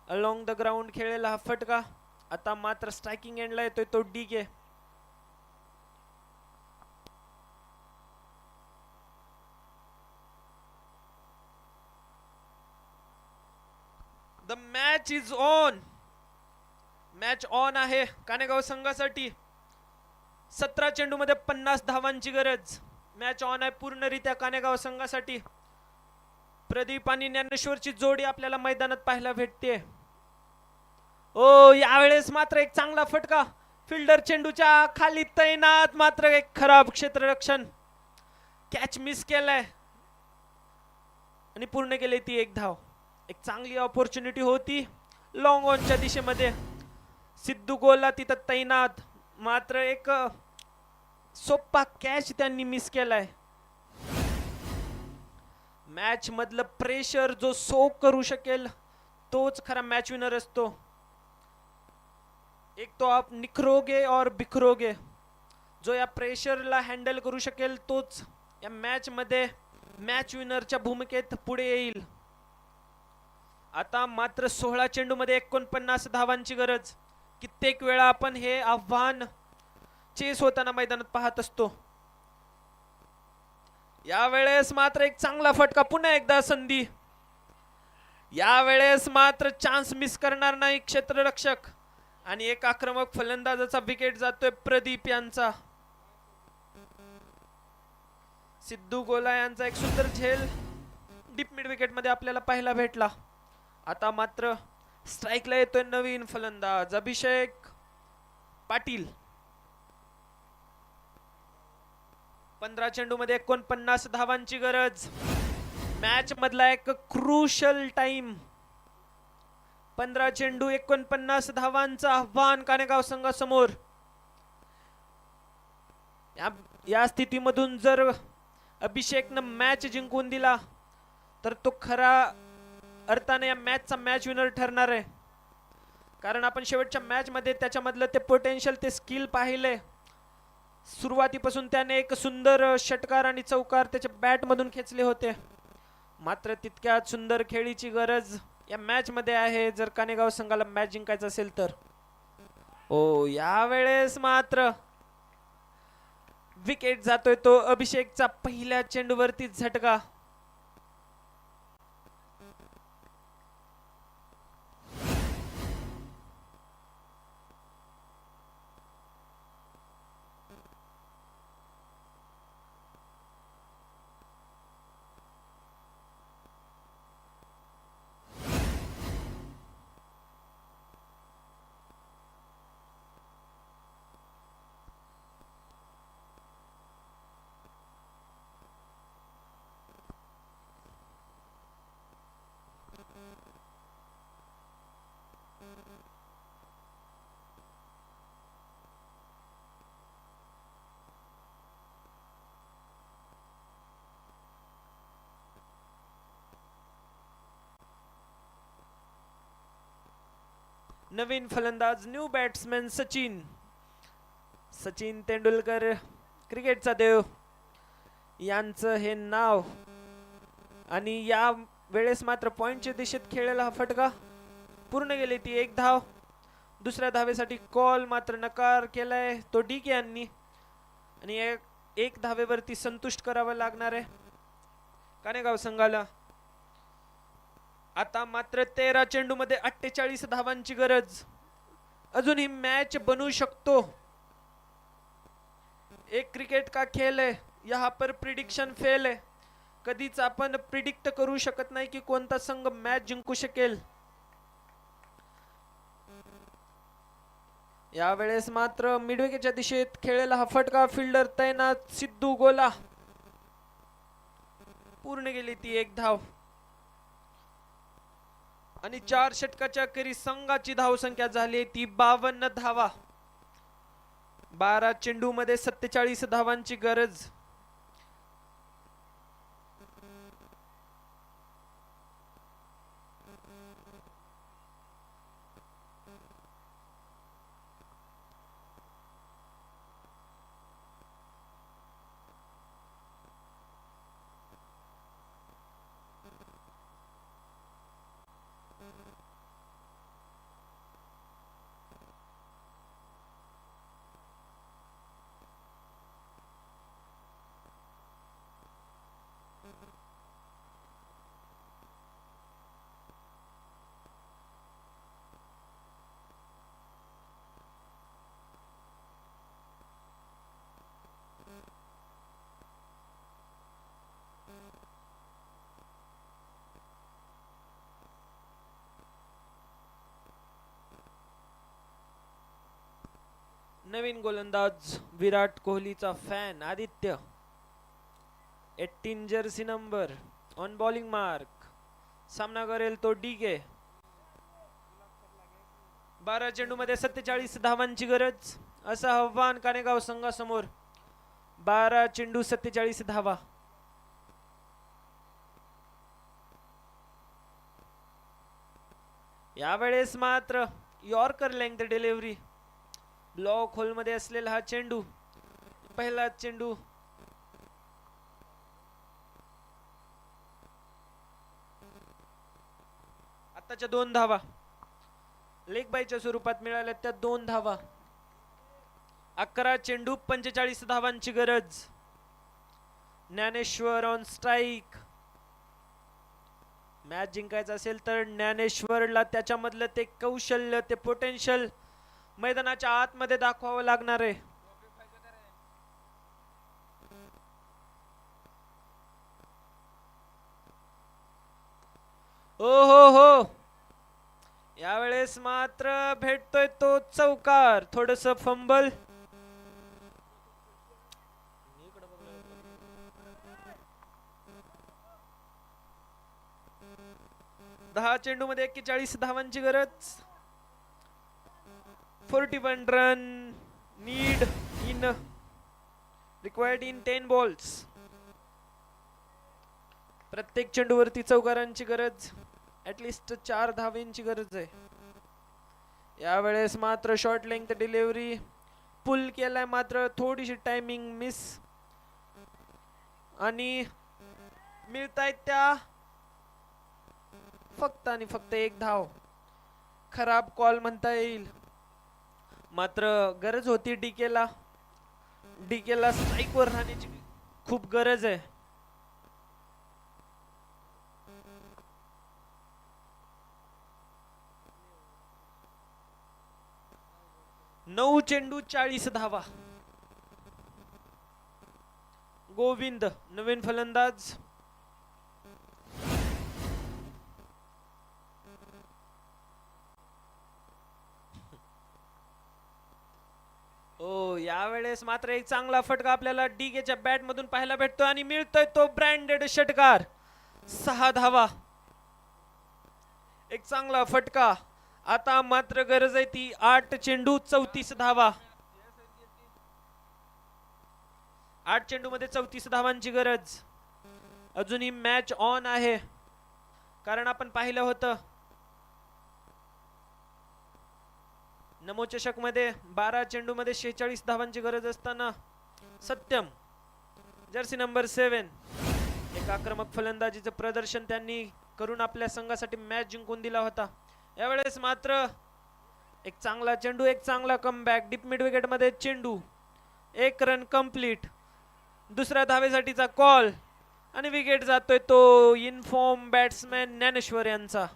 अलॉंग द ग्राउंड खेळलेला हा फटका. आता मात्र स्ट्रायकिंग एंडला येतोय तो DK. The match is on. Match on आहे कानेगाव संघासाठी. 17 चेंडू मध्ये 50 धावांची गरज. मॅच ऑन आहे पूर्णरित्या कानेगाव संघासाठी. प्रदीप आणि ज्ञानेश्वरची जोडी आपल्याला मैदानात पाहायला भेटते. ओ यावेळेस मात्र एक चांगला फटका. फिल्डर चेंडूच्या खाली तैनात, मात्र एक खराब क्षेत्ररक्षण. कॅच मिस केलाय आणि पूर्ण केली ती एक धाव. एक चांगली ऑपॉर्च्युनिटी होती लॉंग ऑनच्या दिशेमध्ये. सिद्धू गोला तिथं तैनात, मात्र एक सोपा कॅच त्यांनी मिस केलाय. मॅच मधलं प्रेशर जो सोक करू शकेल तोच खरा मॅच विनर असतो. एक तो आप निखरोगे और बिखरोगे. जो या प्रेशरला हँडल करू शकेल तोच या मॅच मध्ये मॅच विनरच्या भूमिकेत पुढे येईल. आता मात्र 16 चेंडू मध्ये 49 धावांची गरज. कित्येक वेळा आपण हे आव्हान चेस होताना मैदानात पाहत असतो. यावेळेस मात्र एक चांगला फटका, पुन्हा एकदा संधी. यावेळेस मात्र चान्स मिस करणार नाही क्षेत्ररक्षक आणि एक आक्रमक फलंदाजाचा विकेट जातोय प्रदीप यांचा. सिद्धू गोला यांचा एक सुंदर झेल डीप मिड विकेट मध्ये आपल्याला पाहायला भेटला. आता मात्र स्ट्राइकला येतोय नवीन फलंदाज अभिषेक पाटील. 15 चेंडू मध्ये 49 धावांची गरज. मॅच मधला एक क्रुशल टाइम. 15 चेंडू 49 धावांचं आव्हान कानेगाव संघासमोर. या स्थितीमधून जर अभिषेकनं मॅच जिंकून दिला तर तो खरा अर्थाने या मॅचचा मॅच विनर ठरणार आहे. कारण आपण शेवटच्या मॅच मध्ये त्याच्यामधलं ते पोटेन्शियल, ते स्किल पाहिले. सुरुवातीपासून त्याने एक सुंदर षटकार आणि चौकार त्याच्या बॅट मधून खेचले होते, मात्र तितक्यात सुंदर खेळीची गरज या मॅच मध्ये आहे जर कानेगाव संघाला मॅच जिंकायचं असेल तर. ओ यावेळेस मात्र विकेट जातोय तो अभिषेकचा पहिल्या चेंडूवरती झटका. नवीन फलंदाज न्यू बॅट्समॅन सचिन. सचिन तेंडुलकर क्रिकेटचा देव यांचं हे नाव. आणि या वेळेस मात्र पॉइंटच्या दिशेत खेळलेला हा फटका पूर्ण गेली ती एक धाव. दुसऱ्या धावेसाठी कॉल मात्र नकार केलाय तो डीके यांनी आणि एक धावेवरती संतुष्ट करावं लागणार आहे कानेगाव संघाला. आता मात्र 13 चेंडू मध्ये 48 धावांची गरज. अजून ही मॅच बनू शकतो. एक क्रिकेट का खेल है, यहाँ पर प्रिडिक्शन फेल है. कधीच आपण प्रिडिक्ट करू शकत नाही की कोणता संघ मॅच जिंकू शकेल. यावेळेस मात्र मिडविकेटच्या दिशेत खेळलेला हा फटका फिल्डर तैनात सिद्धू गोला. पूर्ण गेली ती एक धाव आणि 4 षटकाच्या अखेरी संघाची धावसंख्या झाली ती 52 धावा. 12 चेंडू मध्ये 47 धावांची गरज. नवीन गोलंदाज विराट कोहलीचा fan Aditya. 18 jersey number on bowling mark. सामना करेल तो डीके. 12 चेंडू मध्ये 47 धावांची गरज असं आव्हान कानेगाव संघासमोर. 12 चेंडू 47 धावा. यावेळेस मात्र yorker length delivery. Block hole मध्ये असलेला हा चेंडू. पहिला चेंडू आताच्या 2 धावा लेग बायच्या स्वरूपात मिळाल्या त्या 2 धावा. 11 चेंडू 45 धावांची गरज. Dnyaneshwar on strike. मॅच जिंकायचं असेल तर ज्ञानेश्वरला त्याच्यामधलं ते कौशल्य ते पोटेन्शियल मैदानाच्या आतमध्ये दाखवावं लागणार आहे. ओ हो यावेळेस मात्र भेटतोय तो चौकार. थोडस फंबल. दहा चेंडू मध्ये 41 धावांची गरज. 41 run need in required in 10 balls. प्रत्येक चेंडूवरती चौकारांची गरज. ऍटलिस्ट 4 धावांची गरज आहे. यावेळेस मात्र शॉर्ट लेंथ डिलिव्हरी पुल केलाय मात्र थोडीशी टायमिंग मिस आणि मिळतायत त्या फक्त आणि फक्त 1 धाव. खराब कॉल म्हणता येईल मात्र गरज होती डीकेला. डीकेला स्ट्राइक वर राहण्याची खूप गरज आहे. 9 चेंडू 40 धावा. गोविंद नवीन फलंदाज. ओ यावेळेस मात्र एक चांगला फटका आपल्याला डीकेच्या बॅट मधून पाहायला भेटतो आणि मिळतोय तो ब्रँडेड षटकार. 6 धावा. एक चांगला फटका. आता मात्र गरज आहे ती 8 चेंडू 34 धावा. 8 चेंडू मध्ये 34 धावांची गरज. अजूनही मॅच ऑन आहे कारण आपण पाहिलं होतं नमो चषक मध्ये 12 चेंडू मध्ये 46 धावांची गरज असताना सत्यम जर्सी नंबर 7 एक आक्रमक फलंदाजीचं प्रदर्शन त्यांनी करून आपल्या संघासाठी मॅच जिंकून दिला होता. यावेळेस मात्र एक चांगला चेंडू, एक चांगला कमबॅक. डीप मिड विकेट मध्ये चेंडू, एक रन कंप्लीट. दुसऱ्या धावेसाठीचा कॉल आणि विकेट जातोय तो इनफॉर्म बॅट्समॅन ज्ञानेश्वर यांचा.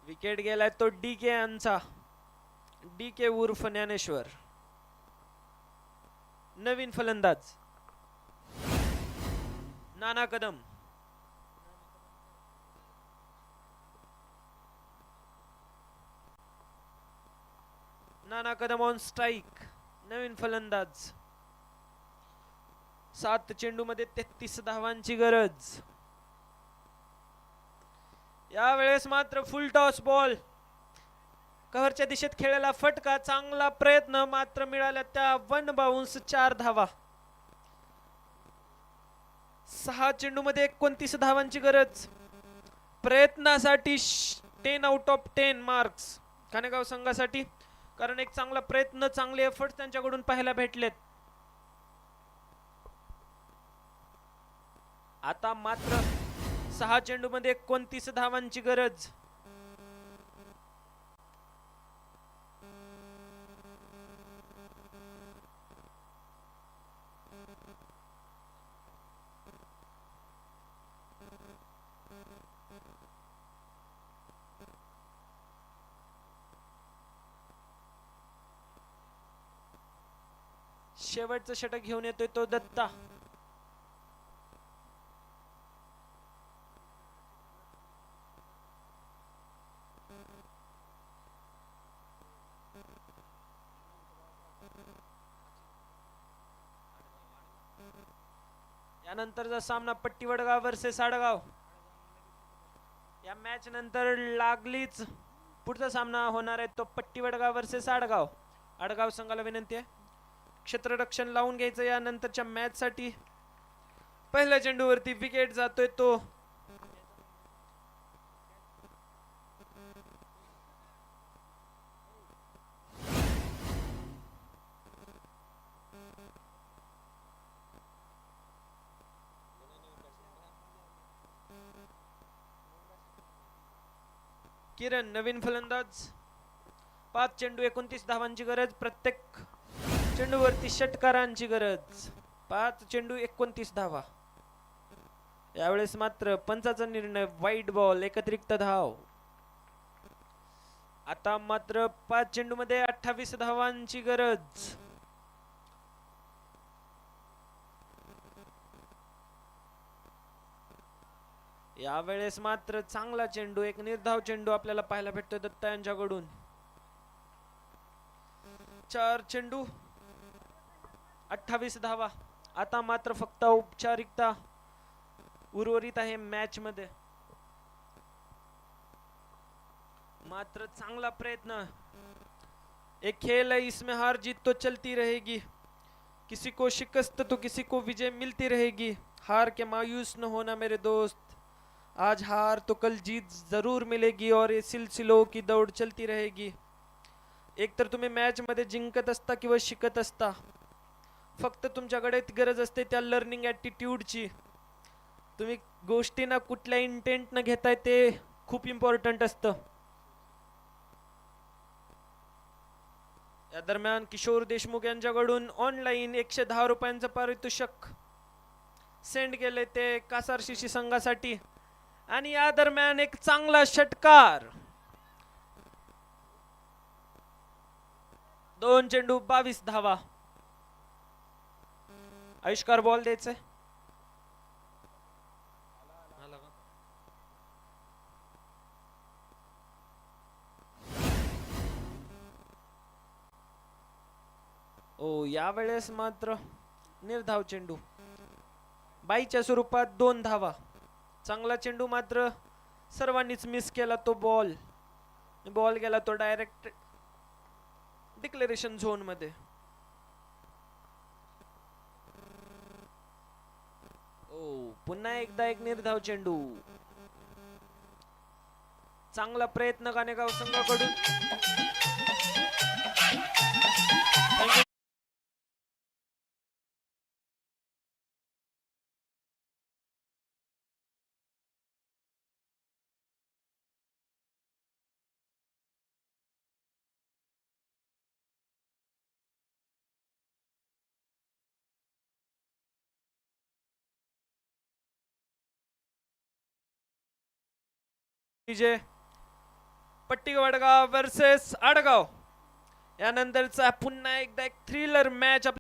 विकेट गेलाय तो DK यांचा. DK उर्फ ज्ञानेश्वर. नवीन फलंदाज नाना कदम. नाना कदम ऑन स्ट्राइक. नवीन फलंदाज. 7 चेंडू मध्ये 33 धावांची गरज. यावेळेस मात्र फुल टॉस बॉल. कव्हरच्या दिशेत खेळलेला फटका. चांगला प्रयत्न मात्र मिळाला त्या 1 बाउन्स 4 धावा. 6 चेंडू मध्ये 29 धावांची गरज. प्रयत्नासाठी 10 आउट ऑफ 10 मार्क्स कानेगाव संघासाठी, कारण एक चांगला प्रयत्न, चांगले एफर्ट्स त्यांच्याकडून पाहायला भेटलेत. आता मात्र 6 चेंडू मध्ये 29 धावांची गरज. शेवटचं षटक घेऊन येतोय तो दत्ता. यानंतरचा सामना पट्टी वडगाव वर्सेस आडगाव. या मॅच नंतर लागलीच पुढचा सामना होणार आहे तो पट्टी वडगाव वर्सेस आडगाव. आडगाव संघाला विनंती आहे क्षेत्ररक्षण लावून घ्यायचं या नंतरच्या मॅच साठी. पहिल्या चेंडूवरती विकेट जातोय तो किरण. नवीन फलंदाज. 5 चेंडू 29 धावांची गरज. प्रत्येक चेंडूवरती षटकारांची गरज. 5 चेंडू 29 धावा. यावेळेस मात्र पंचाचा निर्णय वाईट बॉल, एकत्रित धाव. आता मात्र 5 चेंडू मध्ये 28 धावांची गरज. यावेळेस मात्र चांगला चेंडू, एक निर्धाव चेंडू आपल्याला पाहायला भेटतोय दत्ता यांच्याकडून. 4 चेंडू 28 धावा. आता मात्र फक्त औपचारिकता उर्वरित आहे मॅच मध्ये. मात्र चांगला प्रयत्न. एक खेल है इसमें हार जीत तो चलती रहेगी, किसी को शिकस्त तो किसी को विजय मिलती रहेगी. हार के मायूस न होना मेरे दोस्त, आज हार तो कल जीत जरूर मिलेगी और ये सिलसिलों की दौड़ चलती रहेगी. एक तर तुम्ही मॅच मध्ये जिंकत असता किंवा शिकत असता, फक्त तुमच्याकडे गरज असते त्या लर्निंग ॲटिट्यूडची. तुम्ही गोष्टींना कुठल्या इंटेंट न घेताय ते खूप इम्पॉर्टंट असतं. या दरम्यान किशोर देशमुख यांच्याकडून ऑनलाईन 110 रुपयांचं पारितोषिक सेंड केले ते कासार शिशी संघासाठी. आणि या दरम्यान एक चांगला षटकार. 2 चेंडू 22 धावा. आयुष्कार बॉल द्यायचंय. ओ यावेळेस मात्र निर्धाव चेंडू, बाईच्या स्वरूपात 2 धावा. चांगला चेंडू मात्र सर्वांनीच मिस केला तो बॉल. बॉल गेला तो डिक्लेरेशन झोन मध्ये. पुन्हा एकदा एक निर्धाव चेंडू. चांगला प्रयत्न कानेगाव संघाकडून. विजय पट्टी वडगाव वर्सेस आडगाव यानंतरचा पुन्हा एकदा एक थ्रिलर मॅच